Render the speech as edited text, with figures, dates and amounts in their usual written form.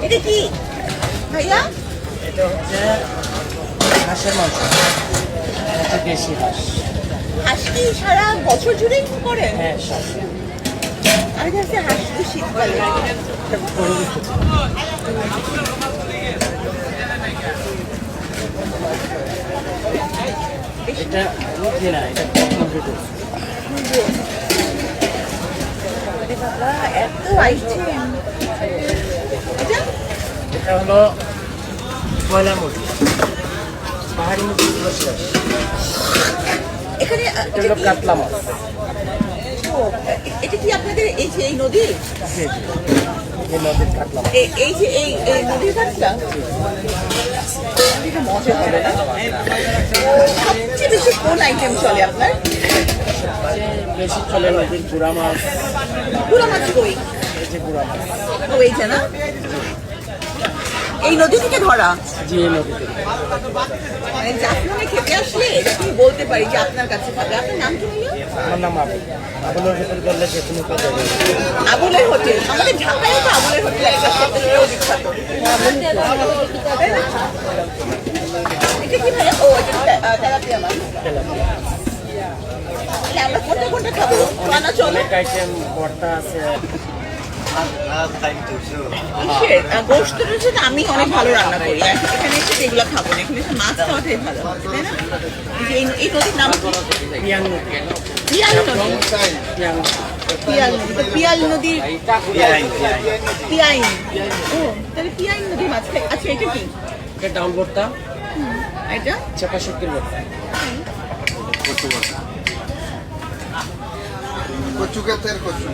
এটা কি ভাইয়া? এটা হচ্ছে হাঁসের মাংস, এটা দেশি হাঁস। হাঁস কি সারা বছর জুড়েই করেন? হ্যাঁ, আমি ভাবছি হাঁস তো শীতকালে। এটা রুটি না, এটা কমপ্লিট। বাবা এত আইটেম। এটা হলো কয়লা মুরগি, পাহাড়ি মুরগিগুলো শেষ। এখানে এটা হলো কাতলা মাছ। এটা কি আপনাদের এই যে এই নদী? জি জি, এই নদীর কাতলা মাছ। এই যে এই নদীর ঘাটটা এটা মজা হবে না? সবচেয়ে বেশি কোন আইটেম চলে আপনার? বেশি চলে নদীর গুড়া মাছ। গুড়া মাছ কই? এই যে গুড়া মাছ, ও এই যে না, এই নদী থেকে ধরা। জি এই নদী থেকে। মানে জাফলনে খেতে আসলে আপনি বলতে পারি যে আপনার কাছে খাবে। আপনার নাম কি ভাইয়া? আমার নাম আবুল। আবুলের হোটেল করলে যে কোনো কাজ হবে। আবুলের হোটেল, আমাদের ঢাকায় তো আবুলের হোটেল একটা সেটাও বিখ্যাত। তাই না? এটা কি ভাইয়া? ও এটা তেলাপিয়া মাছ। তাহলে আমরা কোনটা খাবো? খানা চলে। অনেক আইটেম ভর্তা আছে। কিসের? গোশতের সাথে আমি অনেক ভালো রান্না করি। এখানে এসে এগুলো খাবো না, এখানে এসে মাছ খাওয়াটাই ভালো, তাই না? এই নদীর নাম কি? পিয়াং নদী। পিয়াল নদী। পিয়াং পিয়াল নদী। তো পিয়াল নদীর পিয়াইন। ও তাহলে পিয়াইন নদীর মাছ খাই। আচ্ছা এটা কি? এটা ডাউল ভর্তা, এটা চাপা শুটকির ভর্তা। কচু ক্ষেতের কচু।